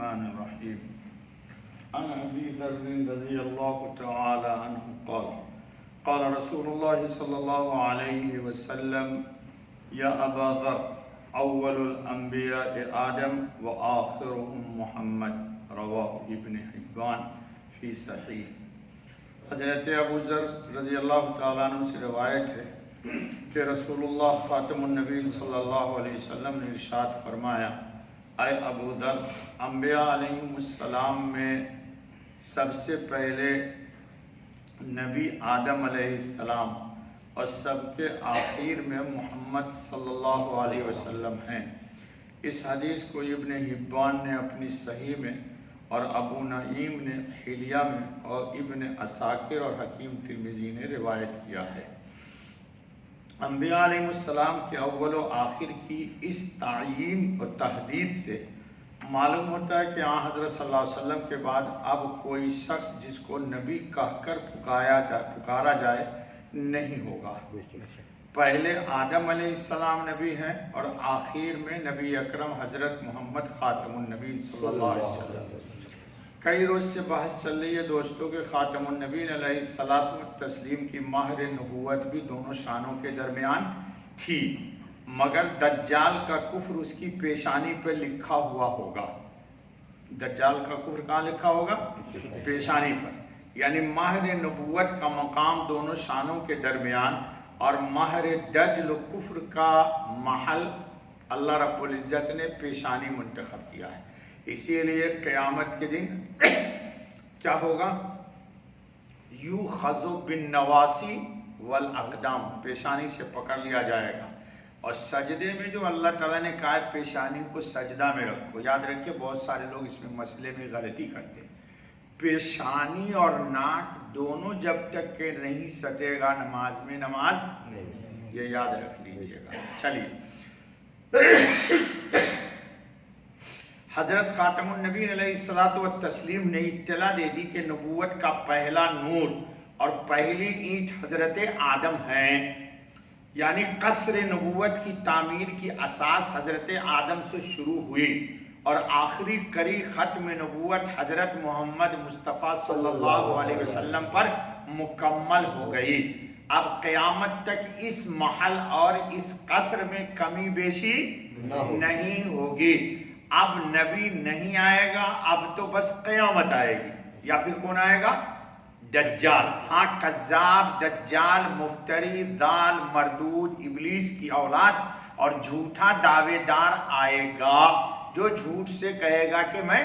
الرحمن الرحيم عن أبي ذر رضي الله تعالى عنه قال قال رسول الله صلى الله عليه وسلم يا أبا ذر أول الأنبياء آدم وآخرهم محمد رواه ابن حبان في صحيح۔ حضرت ابو ذر رضی اللہ تعالیٰ عنہ سے روایت ہے کہ رسول اللہ خاتم النبیین صلی اللہ علیہ وسلم نے ارشاد فرمایا، اے ابو ذر، انبیاء علیہم السلام میں سب سے پہلے نبی آدم علیہ السلام اور سب کے آخر میں محمد صلی اللہ علیہ وسلم ہیں۔ اس حدیث کو ابن حبان نے اپنی صحیح میں اور ابو نعیم نے حلیہ میں اور ابن عساکر اور حکیم ترمذی نے روایت کیا ہے۔ انبیاء علیہ السلام کے اول و آخر کی اس تعیین اور تحدید سے معلوم ہوتا ہے کہ حضرت صلی اللہ علیہ وسلم کے بعد اب کوئی شخص جس کو نبی کہہ کر پکارا جائے نہیں ہوگا۔ پہلے آدم علیہ السلام نبی ہیں اور آخر میں نبی اکرم حضرت محمد خاتم النبی صلی اللہ علیہ وسلم۔ کئی روز سے بحث چل رہی ہے دوستوں کے خاتم النبی علیہ الصلوۃ والتسلیم کی مہر نبوت بھی دونوں شانوں کے درمیان تھی، مگر دجال کا کفر اس کی پیشانی پر لکھا ہوا ہوگا۔ دجال کا کفر کہاں لکھا ہوگا؟ پیشانی پر، یعنی مہر نبوت کا مقام دونوں شانوں کے درمیان اور مہر دجل و کفر کا محل اللہ رب العزت نے پیشانی منتخب کیا ہے۔ اسی لیے قیامت کے دن کیا ہوگا؟ یؤخذ بالنواصی والاقدام، پیشانی سے پکڑ لیا جائے گا۔ اور سجدے میں جو اللہ تعالیٰ نے کہا ہے پیشانی کو سجدہ میں رکھو، یاد رکھیں بہت سارے لوگ اس میں مسئلے میں غلطی کرتے ہیں۔ پیشانی اور ناک دونوں جب تک کہ نہیں سٹے گا نماز میں نماز نہیں، یہ یاد رکھ لیجئے گا۔ چلیے، حضرت خاتم النبی علیہ الصلوۃ والتسلیم نے اطلاع دے دی کہ نبوت کا پہلا نور اور پہلی اینٹ حضرت آدم ہیں، یعنی قصر نبوت کی تعمیر کی اساس حضرت آدم سے شروع ہوئی اور آخری کری ختم نبوت حضرت محمد مصطفیٰ صلی اللہ علیہ وسلم پر مکمل ہو گئی۔ اب قیامت تک اس محل اور اس قصر میں کمی بیشی نہیں ہوگی۔ اب نبی نہیں آئے گا، اب تو بس قیامت آئے گی۔ یا پھر کون آئے گا؟ دجال۔ ہاں، کذاب، دجال، مفتری، ضال، مردود، ابلیس کی اولاد اور جھوٹا دعوے دار آئے گا جو جھوٹ سے کہے گا کہ میں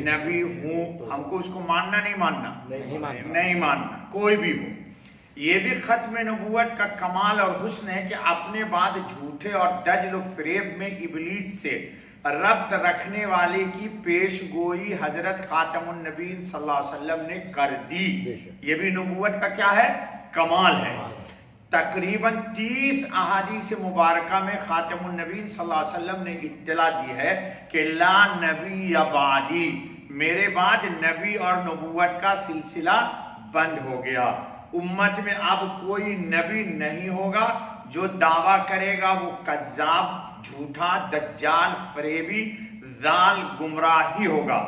نبی ہوں۔ ہم کو اس کو ماننا نہیں ماننا؟ نہیں ماننا، کوئی بھی ہو۔ یہ بھی ختم نبوت کا کمال اور حسن ہے کہ اپنے بعد جھوٹے اور دجل و فریب میں ابلیس سے ربط رکھنے والے کی پیش گوئی حضرت خاتم النبیین صلی اللہ علیہ وسلم نے کر دی۔ یہ بھی نبوت کا کیا ہے؟ کمال ہے۔ تقریباً 30 احادیث مبارکہ میں خاتم النبیین صلی اللہ علیہ وسلم نے اطلاع دی ہے کہ لا نبی بعدی، میرے بعد نبی اور نبوت کا سلسلہ بند ہو گیا۔ امت میں اب کوئی نبی نہیں ہوگا، جو دعویٰ کرے گا وہ کذاب، جھوٹا، دجال، فریبی، ضال، گمراہ ہی ہوگا۔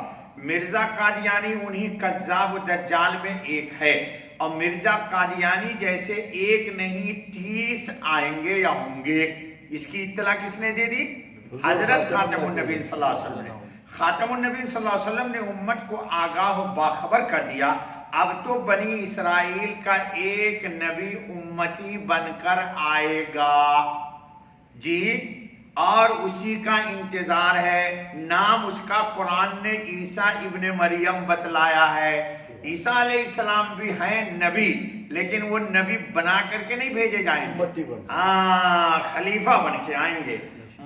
مرزا قادیانی انہی کذاب و دجال میں ایک ہے، اور مرزا قادیانی جیسے ایک نہیں 30 آئیں گے یا ہوں گے۔ اس کی اطلاع کس نے دے دی؟ حضرت خاتم النبی صلی اللہ علیہ وسلم نے۔ خاتم النبی صلی اللہ علیہ وسلم نے امت کو آگاہ و باخبر کر دیا، اب تو بنی اسرائیل کا ایک نبی امتی بن کر آئے گا جی، اور اسی کا انتظار ہے۔ نام اس کا قرآن نے عیسیٰ ابن مریم بتلایا ہے۔ عیسیٰ علیہ السلام بھی ہیں نبی، لیکن وہ نبی بنا کر کے نہیں بھیجے جائیں گے، خلیفہ بن کے آئیں گے۔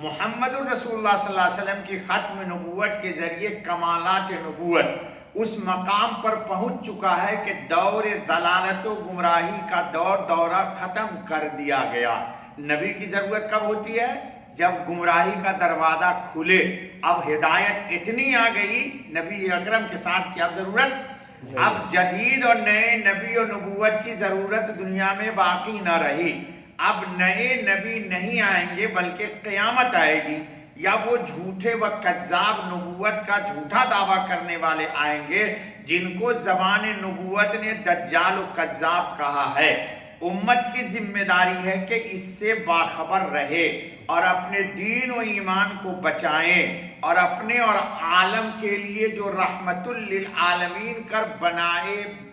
محمد الرسول اللہ صلی اللہ علیہ وسلم کی ختم نبوت کے ذریعے کمالات نبوت اس مقام پر پہنچ چکا ہے کہ دور ضلالت و گمراہی کا دورہ ختم کر دیا گیا۔ نبی کی ضرورت کب ہوتی ہے؟ جب گمراہی کا دروازہ کھلے۔ اب ہدایت اتنی آ گئی نبی اکرم کے ساتھ کہ اب ضرورت، اب جدید اور نئے نبی اور نبوت کی ضرورت دنیا میں باقی نہ رہی۔ اب نئے نبی نہیں آئیں گے بلکہ قیامت آئے گی۔ یا وہ جھوٹے و کذاب نبوت کا جھوٹا دعویٰ کرنے والے آئیں گے جن کو زبان نبوت نے دجال و کذاب کہا ہے۔ امت کی ذمہ داری ہے کہ اس سے باخبر رہے اور اپنے دین و ایمان کو بچائیں اور اپنے اور عالم کے لیے جو رحمت للعالمین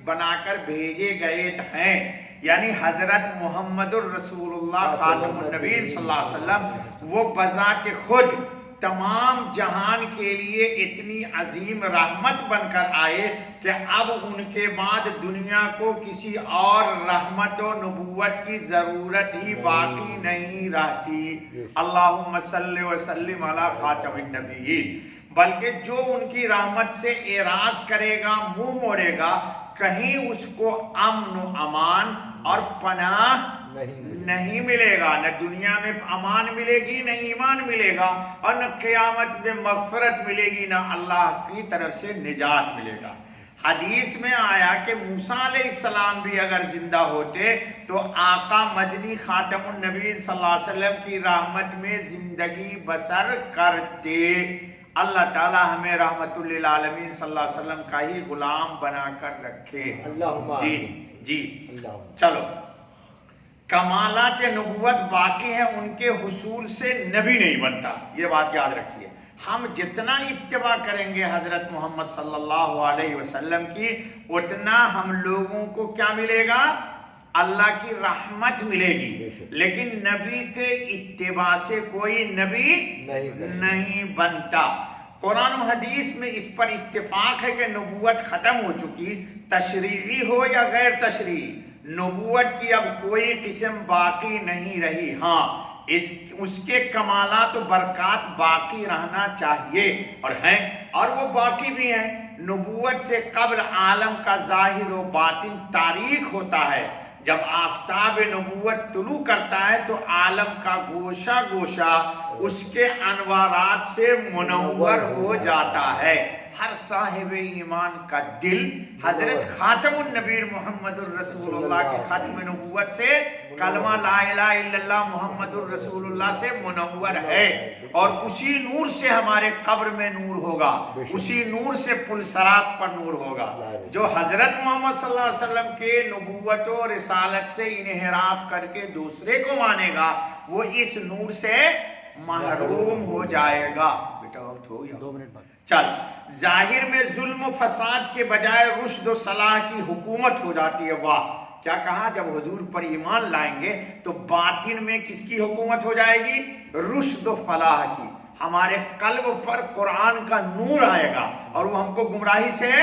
بنا کر بھیجے گئے ہیں، یعنی حضرت محمد الرسول اللہ خاتم النبیین صلی اللہ علیہ وسلم، وہ بذات خود تمام جہان کے لیے اتنی عظیم رحمت بن کر آئے کہ اب ان کے بعد دنیا کو کسی اور رحمت و نبوت کی ضرورت ہی باقی نہیں رہتی۔ اللہم صلی وسلم علی خاتم النبیین۔ بلکہ جو ان کی رحمت سے اعراض کرے گا، منہ موڑے گا، کہیں اس کو امن و امان اور پناہ نہیں ملے گا۔ نہ دنیا میں امان ملے گی، نہ ایمان ملے گا، اور نہ قیامت میں مغفرت ملے گی، نہ اللہ کی طرف سے نجات ملے گا۔ حدیث میں آیا کہ موسیٰ علیہ السلام بھی اگر زندہ ہوتے تو آقا مدنی خاتم النبی صلی اللہ علیہ وسلم کی رحمت میں زندگی بسر کرتے۔ اللہ تعالی ہمیں رحمت للعالمین صلی اللہ علیہ وسلم کا ہی غلام بنا کر رکھے۔ جی چلو، کمالات نبوت باقی ہیں، ان کے حصول سے نبی نہیں بنتا، یہ بات یاد رکھیے۔ ہم جتنا اتباع کریں گے حضرت محمد صلی اللہ علیہ وسلم کی، اتنا ہم لوگوں کو کیا ملے گا؟ اللہ کی رحمت ملے گی۔ لیکن نبی کے اتباع سے کوئی نبی نہیں بنتا۔ قرآن و حدیث میں اس پر اتفاق ہے کہ نبوت ختم ہو چکی، تشریعی ہو یا غیر تشریعی، نبوت کی اب کوئی قسم باقی نہیں رہی۔ ہاں، اس کے کمالات و برکات باقی رہنا چاہیے اور ہیں، اور وہ باقی بھی ہیں۔ نبوت سے قبل عالم کا ظاہر و باطن تاریک ہوتا ہے۔ جب آفتاب نبوت طلوع کرتا ہے تو عالم کا گوشہ گوشہ اس کے انوارات سے منور ہو جاتا ہے۔ ہر صاحب ایمان کا دل حضرت خاتم النبی محمد الرسول اللہ کے ختم نبوت سے، کلمہ لا الہ الا اللہ محمد الرسول اللہ سے منور ہے، اور اسی نور سے ہمارے قبر میں نور ہوگا، اسی نور سے پل صراط پر نور ہوگا۔ جو حضرت محمد صلی اللہ علیہ وسلم کے نبوت و رسالت سے انحراف کر کے دوسرے کو مانے گا، وہ اس نور سے محروم ہو جائے گا۔ بیٹا وقت ہو گیا، 2 منٹ بعد چل۔ ظاہر میں ظلم و فساد کے بجائے رشد و صلاح کی حکومت ہو جاتی ہے۔ واہ، کیا کہا؟ جب حضور پر ایمان لائیں گے تو باطن میں کس کی حکومت ہو جائے گی؟ رشد و فلاح کی۔ ہمارے قلب پر قرآن کا نور آئے گا اور وہ ہم کو گمراہی سے ہے۔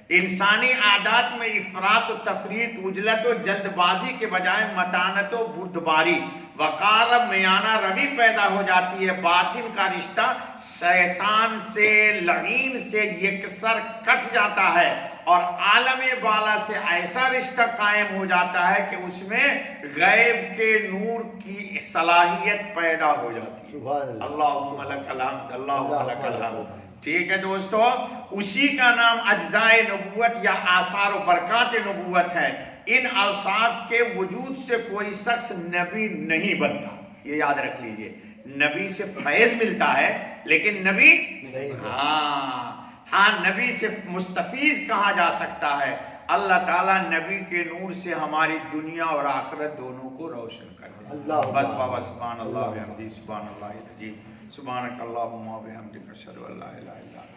انسانی عادات میں افراط و تفریط، عجلت و جلد بازی کے بجائے متانت و بردباری، وقار میانہ روی پیدا ہو جاتی ہے۔ باطن کا رشتہ شیطان سے، لعین سے یکسر کٹ جاتا ہے، اور عالم بالا سے ایسا رشتہ قائم ہو جاتا ہے کہ اس میں غیب کے نور کی صلاحیت پیدا ہو جاتی ہے۔ اللہم لک الحمد، اللہم لک الحمد۔ ٹھیک ہے دوستو، اسی کا نام اجزائے نبوت یا آثار و برکات نبوت ہے۔ ان اوصاف کے وجود سے کوئی شخص نبی نہیں بنتا، یہ یاد رکھ لیجئے۔ نبی سے فیض ملتا ہے لیکن نبی ہاں نبی سے مستفیض کہا جا سکتا ہے۔ اللہ تعالیٰ نبی کے نور سے ہماری دنیا اور آخرت دونوں کو روشن کر دے۔ بس بابا، سبحان اللہ و بحمدہ، سبحان اللہ العظیم، سبحانک اللہم و بحمدک، اشہد ان لا الہ الا انت۔